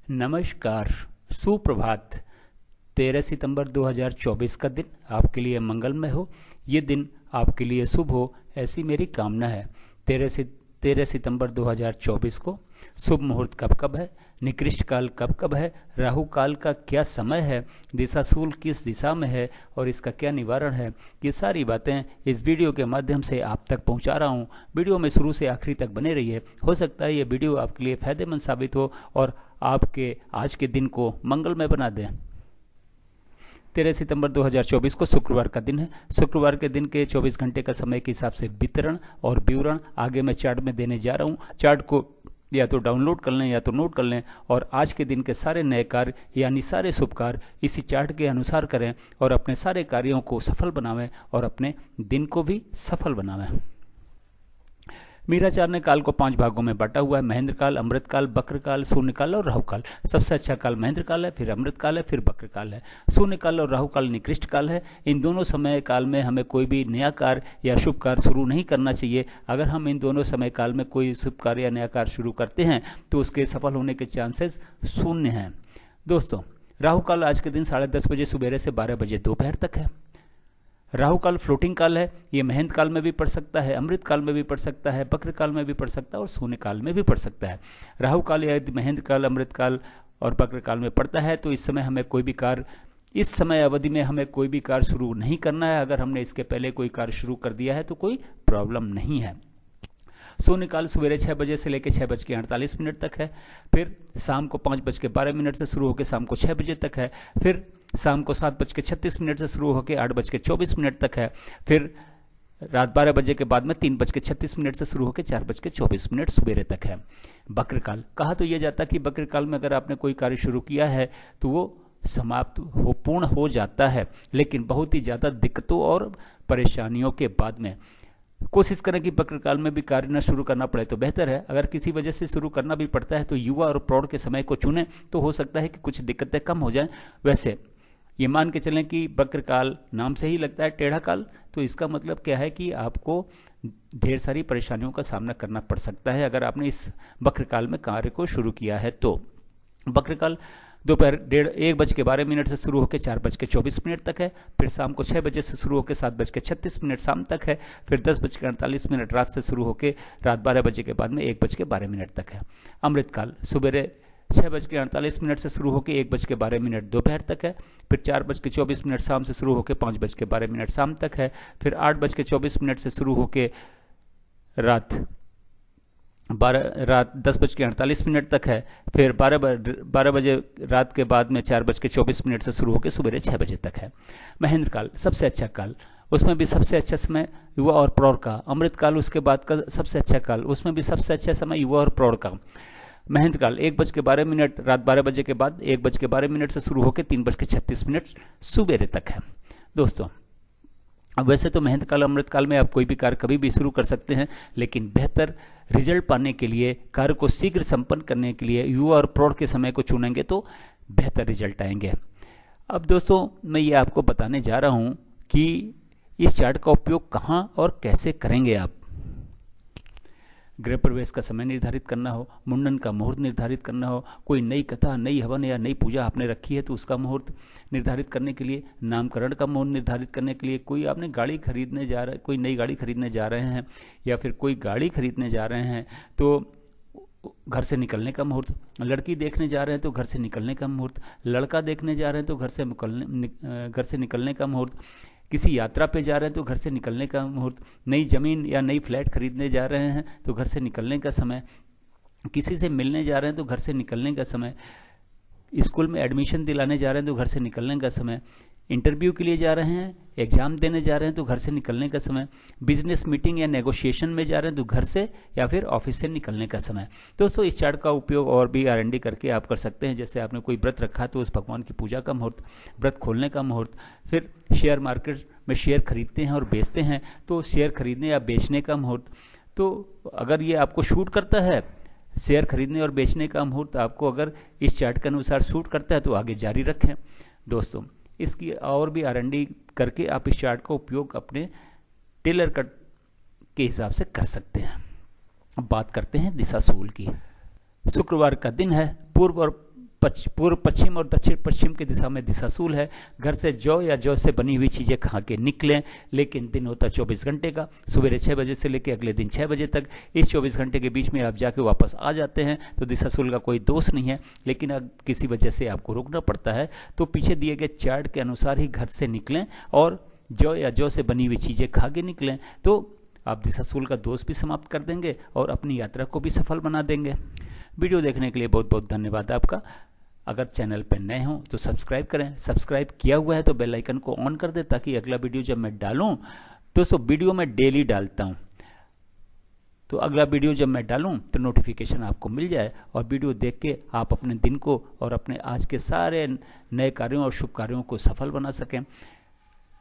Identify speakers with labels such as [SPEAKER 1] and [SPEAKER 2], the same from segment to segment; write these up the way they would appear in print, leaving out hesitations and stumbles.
[SPEAKER 1] नमस्कार, सुप्रभात। 13 सितंबर 2024 का दिन आपके लिए मंगलमय हो। ये दिन आपके लिए शुभ हो, ऐसी मेरी कामना है। 13 सितंबर 2024 को शुभ मुहूर्त कब कब है, निकृष्ट काल कब कब है, राहु काल का क्या समय है, दिशाशूल किस दिशा में है और इसका क्या निवारण है, ये सारी बातें इस वीडियो के माध्यम से आप तक पहुंचा रहा हूं। वीडियो में शुरू से आखिरी तक बने रहिए। हो सकता है ये वीडियो आपके लिए फायदेमंद साबित हो और आपके आज के दिन को मंगलमय बना दें। 13 सितंबर 2024 को शुक्रवार का दिन है। शुक्रवार के दिन के 24 घंटे का समय के हिसाब से वितरण और विवरण आगे मैं चार्ट में देने जा रहा हूँ। चार्ट को या तो डाउनलोड कर लें या तो नोट कर लें और आज के दिन के सारे नए कार्य यानी सारे शुभ कार्य इसी चार्ट के अनुसार करें और अपने सारे कार्यों को सफल बनावें और अपने दिन को भी सफल बनावें। मीराचार्य ने काल को 5 भागों में बांटा हुआ है। महेंद्र काल, अमृत काल, बक्र काल, शून्य काल और राहु काल। सबसे अच्छा काल महेंद्र काल है, फिर अमृत काल है, फिर बक्र काल है। शून्य काल और राहु काल निकृष्ट काल है। इन दोनों समय काल में हमें कोई भी नया कार्य या शुभ कार्य शुरू नहीं करना चाहिए। अगर हम इन दोनों समय काल में कोई शुभ कार्य या नया कार्य शुरू करते हैं तो उसके सफल होने के चांसेस शून्य हैं। दोस्तों, राहु काल आज के दिन 10:30 बजे सुबह से 12 बजे दोपहर तक है। राहु काल फ्लोटिंग काल है। ये महेंद्र काल में भी पड़ सकता है, अमृत काल में भी पड़ सकता है, बक्र काल में भी पड़ सकता है और शून्य काल में भी पड़ सकता है। राहु काल यदि महेंद्र काल, अमृत काल और बक्र काल में पड़ता है तो इस समय हमें कोई भी कार्य, इस समय अवधि में हमें कोई भी कार्य शुरू नहीं करना है। अगर हमने इसके पहले कोई कार्य शुरू कर दिया है तो कोई प्रॉब्लम नहीं है। शून्य काल सवेरे 6 बजे से लेकर 6:48 तक है। फिर शाम को 5:12 से शुरू होकर शाम को 6 बजे तक है। फिर शाम को 7:36 से शुरू होकर 8:24 तक है। फिर रात 12 बजे के बाद में 3:36 से शुरू होकर 4:24 सवेरे तक है। बक्र काल कहा तो यह जाता कि बक्र काल में अगर आपने कोई कार्य शुरू किया है तो वो समाप्त हो, पूर्ण हो जाता है, लेकिन बहुत ही ज़्यादा दिक्कतों और परेशानियों के बाद में। कोशिश करें कि बक्र काल में भी कार्य न शुरू करना पड़े तो बेहतर है। अगर किसी वजह से शुरू करना भी पड़ता है तो युवा और प्रौढ़ के समय को चुनें तो हो सकता है कि कुछ दिक्कतें कम हो जाएं। वैसे ये मान के चलें कि बक्र काल नाम से ही लगता है टेढ़ा काल, तो इसका मतलब क्या है कि आपको ढेर सारी परेशानियों का सामना करना पड़ सकता है अगर आपने इस बक्र काल में कार्य को शुरू किया है तो। बक्र काल दोपहर 1:12 से शुरू होकर 4:24 तक है। फिर शाम को 6 बजे से शुरू होकर 7:36 शाम तक है। फिर 10:48 रात से शुरू होकर रात 12 बजे के बाद में 1:12 तक है। अमृत काल सुबह 6:48 से शुरू होकर 1:12 दोपहर तक है। फिर 4:24 शाम से शुरू होकर 5:12 शाम तक है। फिर 8:24 से शुरू होकर रात 10:48 तक है। फिर 12 बजे रात के बाद में 4:24 से शुरू होकर सुबह 6 बजे तक है। महेंद्र काल सबसे अच्छा काल, उसमें भी सबसे अच्छा समय युवा और प्रौढ़ का। अमृत काल उसके बाद का सबसे अच्छा काल, उसमें भी सबसे अच्छा समय युवा और प्रौढ़ का। महेंद्र काल 1:12 रात 12 बजे के बाद 1:12 से शुरू होकर 3:36 सुबह तक है। दोस्तों, अब वैसे तो महेंद्र काल, अमृत काल में आप कोई भी कार्य कभी भी शुरू कर सकते हैं, लेकिन बेहतर रिजल्ट पाने के लिए, कार्य को शीघ्र संपन्न करने के लिए युवा और प्रौढ़ के समय को चुनेंगे तो बेहतर रिजल्ट आएंगे। अब दोस्तों, मैं ये आपको बताने जा रहा हूँ कि इस चार्ट का उपयोग कहाँ और कैसे करेंगे आप। गृह प्रवेश का समय निर्धारित करना हो, मुंडन का मुहूर्त निर्धारित करना हो, कोई नई कथा, नई हवन या नई पूजा आपने रखी है तो उसका मुहूर्त निर्धारित करने के लिए, नामकरण का मुहूर्त निर्धारित करने के लिए, कोई आपने गाड़ी खरीदने जा रहे, कोई नई गाड़ी खरीदने जा रहे हैं या फिर कोई गाड़ी खरीदने जा रहे हैं तो घर से निकलने का मुहूर्त, लड़की देखने जा रहे हैं तो घर से निकलने का मुहूर्त, लड़का देखने जा रहे हैं तो घर से निकलने का मुहूर्त, किसी यात्रा पे जा रहे हैं तो घर से निकलने का मुहूर्त, नई ज़मीन या नई फ्लैट खरीदने जा रहे हैं तो घर से निकलने का समय, किसी से मिलने जा रहे हैं तो घर से निकलने का समय, स्कूल में एडमिशन दिलाने जा रहे हैं तो घर से निकलने का समय, इंटरव्यू के लिए जा रहे हैं, एग्जाम देने जा रहे हैं तो घर से निकलने का समय, बिजनेस मीटिंग या नेगोशिएशन में जा रहे हैं तो घर से या फिर ऑफिस से निकलने का समय। दोस्तों, इस चार्ट का उपयोग और भी R&D करके आप कर सकते हैं। जैसे आपने कोई व्रत रखा तो उस भगवान की पूजा का मुहूर्त, व्रत खोलने का मुहूर्त, फिर शेयर मार्केट में शेयर खरीदते हैं और बेचते हैं तो शेयर खरीदने या बेचने का मुहूर्त। तो अगर ये आपको शूट करता है, शेयर खरीदने और बेचने का मुहूर्त आपको अगर इस चार्ट के अनुसार शूट करता है तो आगे जारी रखें। दोस्तों, इसकी और भी R&D करके आप इस चार्ट का उपयोग अपने टेलर कट के हिसाब से कर सकते हैं। अब बात करते हैं दिशाशूल की। शुक्रवार का दिन है। पूर्व और पूर्व पश्चिम और दक्षिण पश्चिम की दिशा में दिशाशूल है। घर से जौ या जौ से बनी हुई चीज़ें खा के निकलें, लेकिन दिन होता 24 घंटे का, सवेरे 6 बजे से लेकर अगले दिन 6 बजे तक। इस 24 घंटे के बीच में आप जाके वापस आ जाते हैं तो दिशाशूल का कोई दोष नहीं है, लेकिन अगर किसी वजह से आपको रुकना पड़ता है तो पीछे दिए गए चार्ट के अनुसार ही घर से निकलें और जौ या जौ से बनी हुई चीज़ें खा के निकलें, तो आप दिशाशूल का दोष भी समाप्त कर देंगे और अपनी यात्रा को भी सफल बना देंगे। वीडियो देखने के लिए बहुत बहुत धन्यवाद आपका। अगर चैनल पर नए हों तो सब्सक्राइब करें, सब्सक्राइब किया हुआ है तो बेल आइकन को ऑन कर दें ताकि अगला वीडियो जब मैं डालूं, दोस्तों वीडियो मैं डेली डालता हूं, तो अगला वीडियो जब मैं डालूं तो नोटिफिकेशन आपको मिल जाए और वीडियो देख के आप अपने दिन को और अपने आज के सारे नए कार्यों और शुभ कार्यों को सफल बना सकें।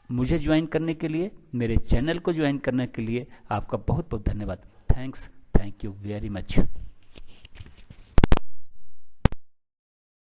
[SPEAKER 1] मुझे ज्वाइन करने के लिए, मेरे चैनल को ज्वाइन करने के लिए आपका बहुत बहुत धन्यवाद। Thank you very much.